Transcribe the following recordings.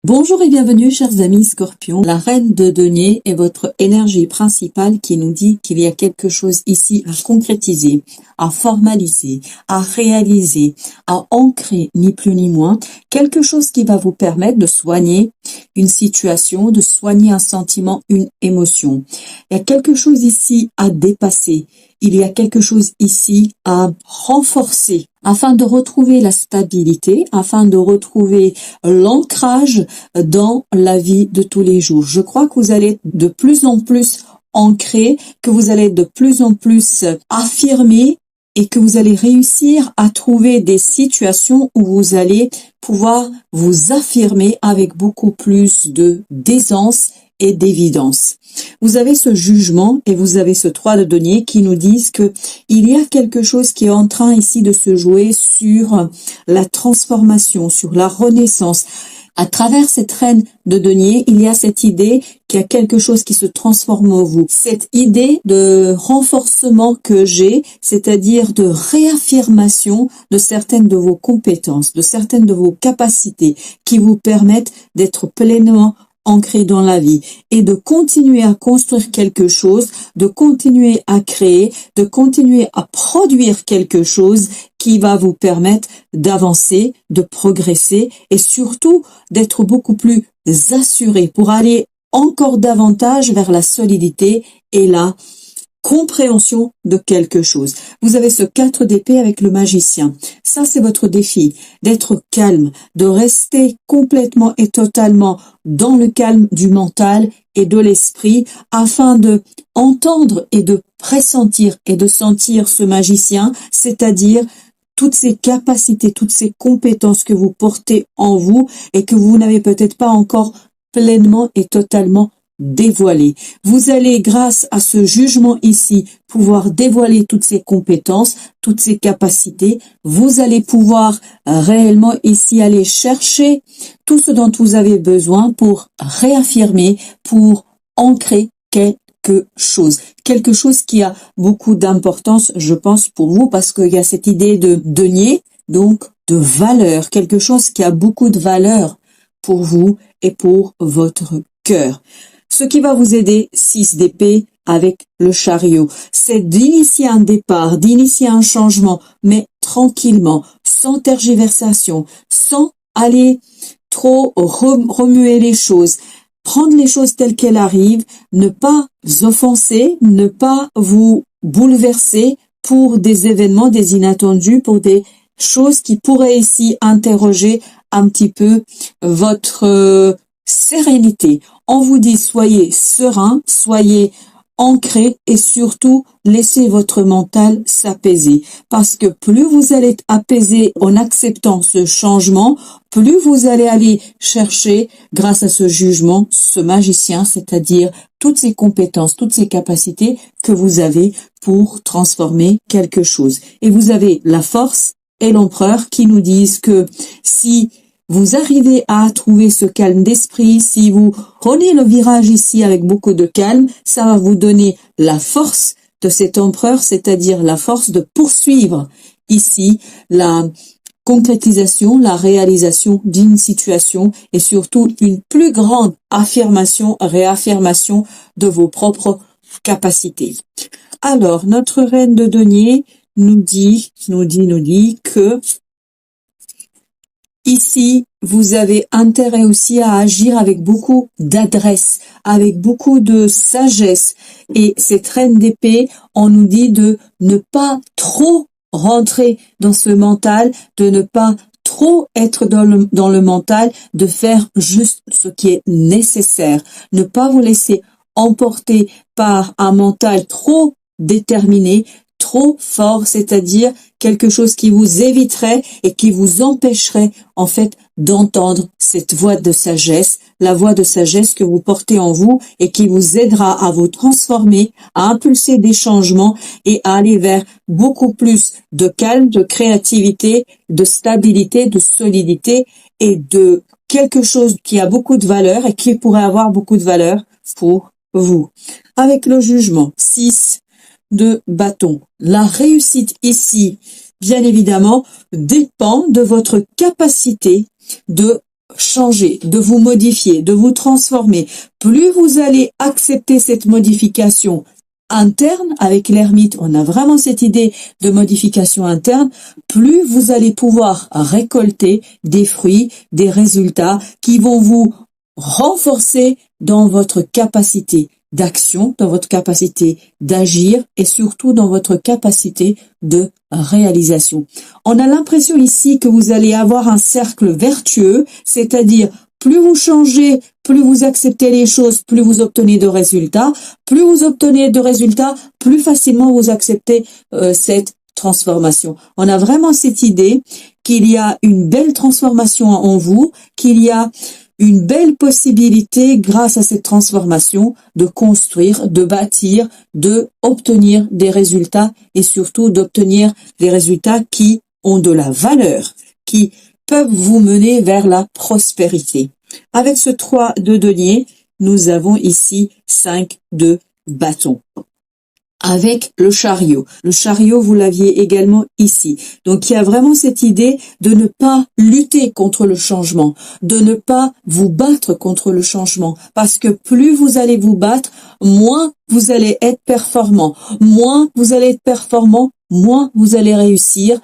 Bonjour et bienvenue chers amis Scorpions. La reine de denier est votre énergie principale qui nous dit qu'il y a quelque chose ici à concrétiser, à formaliser, à réaliser, à ancrer, ni plus ni moins. Quelque chose qui va vous permettre de soigner une situation, de soigner un sentiment, une émotion. Il y a quelque chose ici à dépasser. Il y a quelque chose ici à renforcer afin de retrouver la stabilité, afin de retrouver l'ancrage dans la vie de tous les jours. Je crois que vous allez être de plus en plus ancré, que vous allez être de plus en plus affirmé et que vous allez réussir à trouver des situations où vous allez pouvoir vous affirmer avec beaucoup plus de d'aisance et d'évidence. Vous avez ce jugement et vous avez ce 3 de denier qui nous disent que il y a quelque chose qui est en train ici de se jouer sur la transformation, sur la renaissance. À travers cette reine de denier, il y a cette idée qu'il y a quelque chose qui se transforme en vous. Cette idée de renforcement que j'ai, c'est-à-dire de réaffirmation de certaines de vos compétences, de certaines de vos capacités qui vous permettent d'être pleinement ancré dans la vie et de continuer à construire quelque chose, de continuer à créer, de continuer à produire quelque chose qui va vous permettre d'avancer, de progresser et surtout d'être beaucoup plus assuré pour aller encore davantage vers la solidité et la compréhension de quelque chose. Vous avez ce 4 d'épée avec le magicien. Ça, c'est votre défi, d'être calme, de rester complètement et totalement dans le calme du mental et de l'esprit afin de entendre et de pressentir et de sentir ce magicien, c'est-à-dire toutes ces capacités, toutes ces compétences que vous portez en vous et que vous n'avez peut-être pas encore pleinement et totalement dévoilé. Vous allez, grâce à ce jugement ici, pouvoir dévoiler toutes ces compétences, toutes ces capacités. Vous allez pouvoir réellement ici aller chercher tout ce dont vous avez besoin pour réaffirmer, pour ancrer quelque chose qui a beaucoup d'importance, je pense, pour vous, parce qu'il y a cette idée de denier, donc de valeur, quelque chose qui a beaucoup de valeur pour vous et pour votre cœur. Ce qui va vous aider, 6 d'épée avec le chariot, c'est d'initier un départ, d'initier un changement, mais tranquillement, sans tergiversation, sans aller trop remuer les choses. Prendre les choses telles qu'elles arrivent, ne pas offenser, ne pas vous bouleverser pour des événements, des inattendus, pour des choses qui pourraient ici interroger un petit peu votre sérénité. On vous dit soyez serein, soyez ancré et surtout laissez votre mental s'apaiser. Parce que plus vous allez être apaisé en acceptant ce changement, plus vous allez aller chercher, grâce à ce jugement, ce magicien, c'est-à-dire toutes ces compétences, toutes ces capacités que vous avez pour transformer quelque chose. Et vous avez la force et l'empereur qui nous disent que si vous arrivez à trouver ce calme d'esprit, si vous prenez le virage ici avec beaucoup de calme, ça va vous donner la force de cet empereur, c'est-à-dire la force de poursuivre ici la concrétisation, la réalisation d'une situation et surtout une plus grande affirmation, réaffirmation de vos propres capacités. Alors, notre reine de denier nous dit que ici, vous avez intérêt aussi à agir avec beaucoup d'adresse, avec beaucoup de sagesse. Et cette reine d'épée, on nous dit de ne pas trop rentrer dans ce mental, de ne pas trop être dans le mental, de faire juste ce qui est nécessaire. Ne pas vous laisser emporter par un mental trop déterminé, trop fort, c'est-à-dire quelque chose qui vous éviterait et qui vous empêcherait en fait d'entendre cette voix de sagesse, la voix de sagesse que vous portez en vous et qui vous aidera à vous transformer, à impulser des changements et à aller vers beaucoup plus de calme, de créativité, de stabilité, de solidité et de quelque chose qui a beaucoup de valeur et qui pourrait avoir beaucoup de valeur pour vous. Avec le jugement, 6 de bâton. La réussite ici, bien évidemment, dépend de votre capacité de changer, de vous modifier, de vous transformer, plus vous allez accepter cette modification interne. Avec l'ermite, on a vraiment cette idée de modification interne, plus vous allez pouvoir récolter des fruits, des résultats qui vont vous renforcer dans votre capacité d'action, dans votre capacité d'agir et surtout dans votre capacité de réalisation. On a l'impression ici que vous allez avoir un cercle vertueux, c'est-à-dire plus vous changez, plus vous acceptez les choses, plus vous obtenez de résultats. Plus vous obtenez de résultats, plus facilement vous acceptez cette transformation. On a vraiment cette idée qu'il y a une belle transformation en vous, qu'il y a une belle possibilité, grâce à cette transformation, de construire, de bâtir, de obtenir des résultats et surtout d'obtenir des résultats qui ont de la valeur, qui peuvent vous mener vers la prospérité. Avec ce 3 de denier, nous avons ici 5 de bâton. Avec le chariot. Le chariot, vous l'aviez également ici. Donc, il y a vraiment cette idée de ne pas lutter contre le changement, de ne pas vous battre contre le changement, parce que plus vous allez vous battre, moins vous allez être performant. Moins vous allez être performant, moins vous allez réussir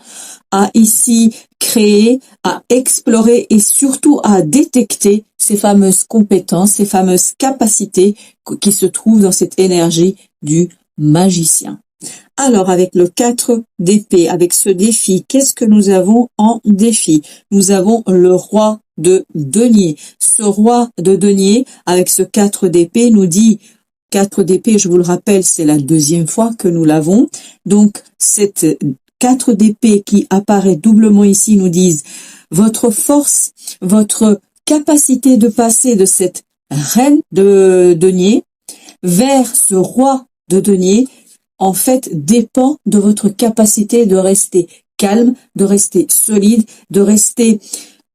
à ici créer, à explorer et surtout à détecter ces fameuses compétences, ces fameuses capacités qui se trouvent dans cette énergie du magicien. Alors, avec le 4 d'épée, avec ce défi, qu'est-ce que nous avons en défi? Nous avons le roi de denier. Ce roi de denier, avec ce 4 d'épée, nous dit, 4 d'épée, je vous le rappelle, c'est la deuxième fois que nous l'avons. Donc, cette 4 d'épée qui apparaît doublement ici nous disent votre force, votre capacité de passer de cette reine de denier vers ce roi de denier, en fait, dépend de votre capacité de rester calme, de rester solide, de rester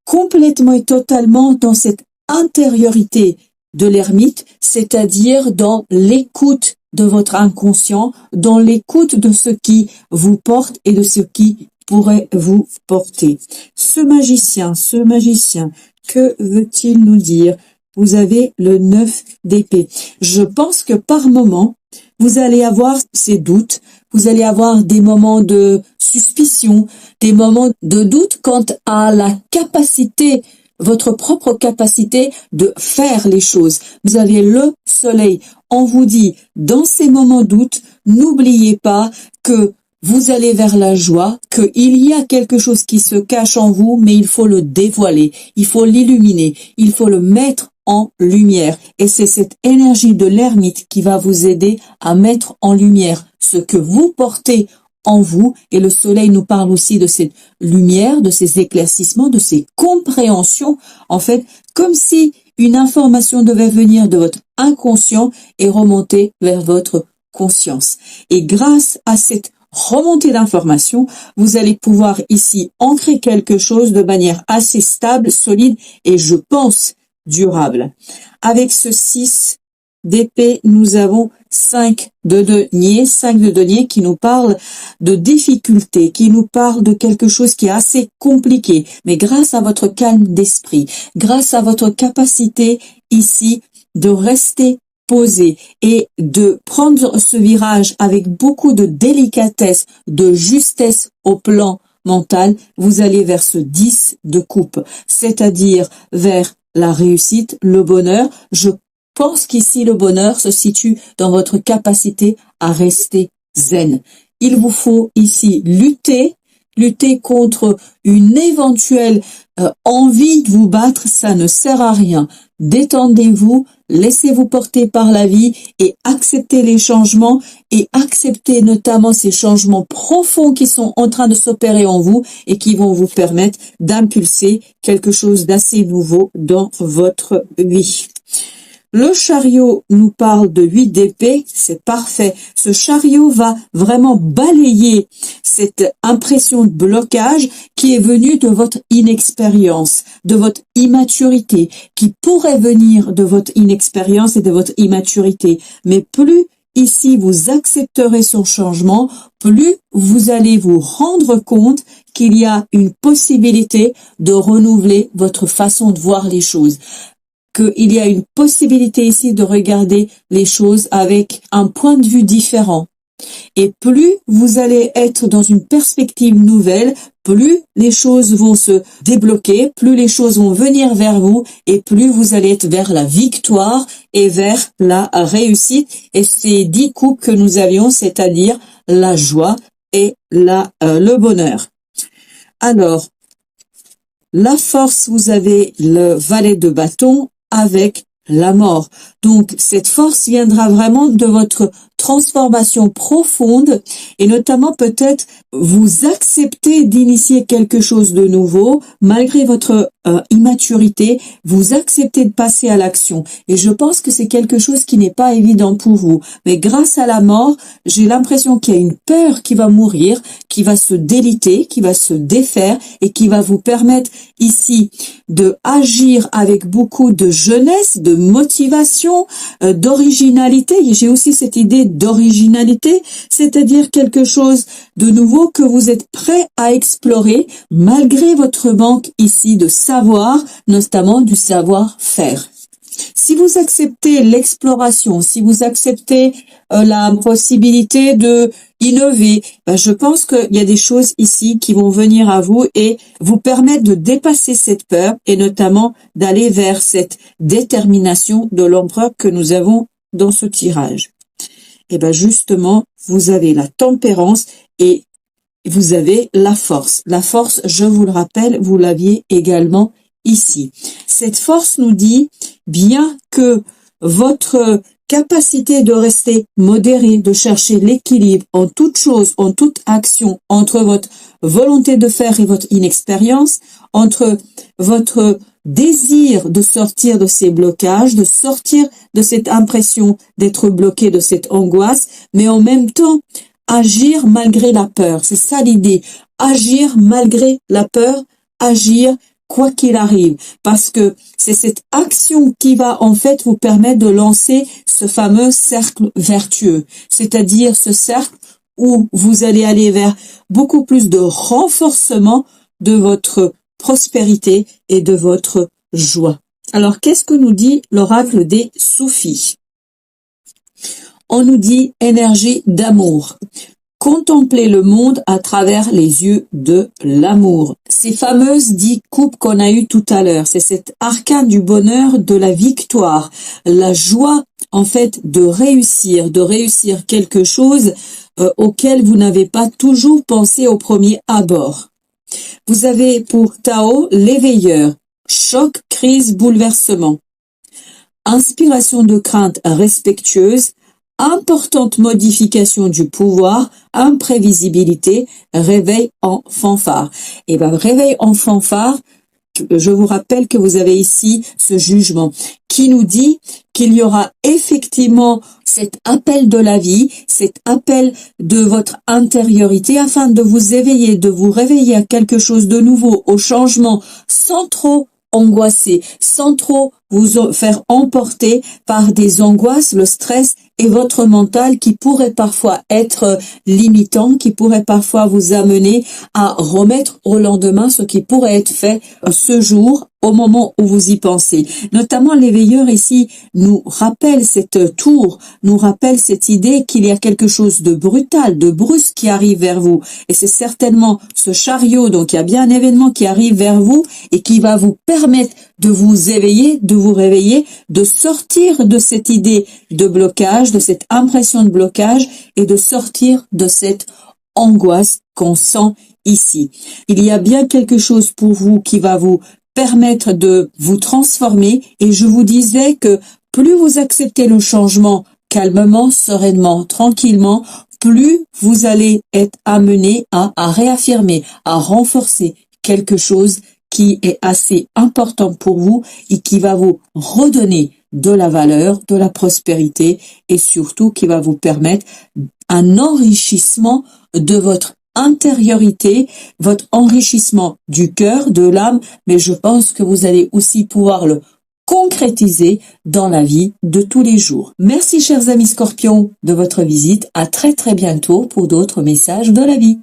complètement et totalement dans cette intériorité de l'ermite, c'est-à-dire dans l'écoute de votre inconscient, dans l'écoute de ce qui vous porte et de ce qui pourrait vous porter. Ce magicien, que veut-il nous dire? Vous avez le 9 d'épée. Je pense que par moment, vous allez avoir ces doutes, vous allez avoir des moments de suspicion, des moments de doute quant à la capacité, votre propre capacité de faire les choses. Vous avez le soleil. On vous dit, dans ces moments de doute, n'oubliez pas que vous allez vers la joie, qu'il y a quelque chose qui se cache en vous, mais il faut le dévoiler, il faut l'illuminer, il faut le mettre en lumière. Et c'est cette énergie de l'ermite qui va vous aider à mettre en lumière ce que vous portez en vous. Et le soleil nous parle aussi de cette lumière, de ces éclaircissements, de ces compréhensions. En fait, comme si une information devait venir de votre inconscient et remonter vers votre conscience. Et grâce à cette remontée d'informations, vous allez pouvoir ici ancrer quelque chose de manière assez stable, solide et je pense durable. Avec ce 6 d'épée, nous avons 5 de denier qui nous parle de difficultés, qui nous parle de quelque chose qui est assez compliqué. Mais grâce à votre calme d'esprit, grâce à votre capacité ici de rester posé et de prendre ce virage avec beaucoup de délicatesse, de justesse au plan mental, vous allez vers ce 10 de coupe, c'est-à-dire vers la réussite, le bonheur. Je pense qu'ici le bonheur se situe dans votre capacité à rester zen. Il vous faut ici lutter contre une éventuelle envie de vous battre, ça ne sert à rien. Détendez-vous, laissez-vous porter par la vie et acceptez les changements et acceptez notamment ces changements profonds qui sont en train de s'opérer en vous et qui vont vous permettre d'impulser quelque chose d'assez nouveau dans votre vie. Le chariot nous parle de 8 d'épée, c'est parfait. Ce chariot va vraiment balayer cette impression de blocage qui est venue de votre inexpérience, de votre immaturité, qui pourrait venir de votre inexpérience et de votre immaturité. Mais plus ici vous accepterez son changement, plus vous allez vous rendre compte qu'il y a une possibilité de renouveler votre façon de voir les choses. Qu'il y a une possibilité ici de regarder les choses avec un point de vue différent. Et plus vous allez être dans une perspective nouvelle, plus les choses vont se débloquer, plus les choses vont venir vers vous et plus vous allez être vers la victoire et vers la réussite. Et ces 10 coupes que nous avions, c'est-à-dire la joie et le bonheur. Alors, la force, vous avez le valet de bâton avec la mort. Donc, cette force viendra vraiment de votre transformation profonde et notamment peut-être vous acceptez d'initier quelque chose de nouveau malgré votre immaturité, vous acceptez de passer à l'action. Et je pense que c'est quelque chose qui n'est pas évident pour vous. Mais grâce à la mort, j'ai l'impression qu'il y a une peur qui va mourir, qui va se déliter, qui va se défaire et qui va vous permettre ici de agir avec beaucoup de jeunesse, de motivation, d'originalité. Et j'ai aussi cette idée d'originalité, c'est-à-dire quelque chose de nouveau que vous êtes prêt à explorer malgré votre manque ici de savoir, notamment du savoir-faire. Si vous acceptez l'exploration, si vous acceptez la possibilité de innover, je pense qu'il y a des choses ici qui vont venir à vous et vous permettre de dépasser cette peur et notamment d'aller vers cette détermination de l'empereur que nous avons dans ce tirage. Et justement, vous avez la tempérance et vous avez la force. La force, je vous le rappelle, vous l'aviez également ici. Cette force nous dit, bien que votre capacité de rester modéré, de chercher l'équilibre en toute chose, en toute action, entre votre volonté de faire et votre inexpérience, entre votre désir de sortir de ces blocages, de sortir de cette impression d'être bloqué, de cette angoisse, mais en même temps, agir malgré la peur. C'est ça l'idée. Agir malgré la peur, agir quoi qu'il arrive. Parce que c'est cette action qui va en fait vous permettre de lancer ce fameux cercle vertueux. C'est-à-dire ce cercle où vous allez aller vers beaucoup plus de renforcement de votre prospérité et de votre joie. Alors, qu'est-ce que nous dit l'oracle des soufis? On nous dit énergie d'amour. Contempler le monde à travers les yeux de l'amour. Ces fameuses 10 coupes qu'on a eues tout à l'heure, c'est cet arcane du bonheur, de la victoire, la joie en fait de réussir quelque chose auquel vous n'avez pas toujours pensé au premier abord. Vous avez pour Tao l'éveilleur, choc, crise, bouleversement. Inspiration de crainte respectueuse, importante modification du pouvoir, imprévisibilité, réveil en fanfare. Et réveil en fanfare, je vous rappelle que vous avez ici ce jugement qui nous dit qu'il y aura effectivement cet appel de la vie, cet appel de votre intériorité afin de vous éveiller, de vous réveiller à quelque chose de nouveau, au changement, sans trop angoisser, sans trop vous faire emporter par des angoisses, le stress et votre mental qui pourrait parfois être limitant, qui pourrait parfois vous amener à remettre au lendemain ce qui pourrait être fait ce jour au moment où vous y pensez. Notamment l'éveilleur ici nous rappelle cette tour, nous rappelle cette idée qu'il y a quelque chose de brutal, de brusque qui arrive vers vous. Et c'est certainement ce chariot, donc il y a bien un événement qui arrive vers vous et qui va vous permettre de vous éveiller, de vous réveiller, de sortir de cette idée de blocage, de cette impression de blocage et de sortir de cette angoisse qu'on sent ici. Il y a bien quelque chose pour vous qui va vous permettre de vous transformer et je vous disais que plus vous acceptez le changement calmement, sereinement, tranquillement, plus vous allez être amené à réaffirmer, à renforcer quelque chose qui est assez important pour vous et qui va vous redonner de la valeur, de la prospérité et surtout qui va vous permettre un enrichissement de votre intériorité, votre enrichissement du cœur, de l'âme, mais je pense que vous allez aussi pouvoir le concrétiser dans la vie de tous les jours. Merci chers amis Scorpions de votre visite. À très très bientôt pour d'autres messages de la vie.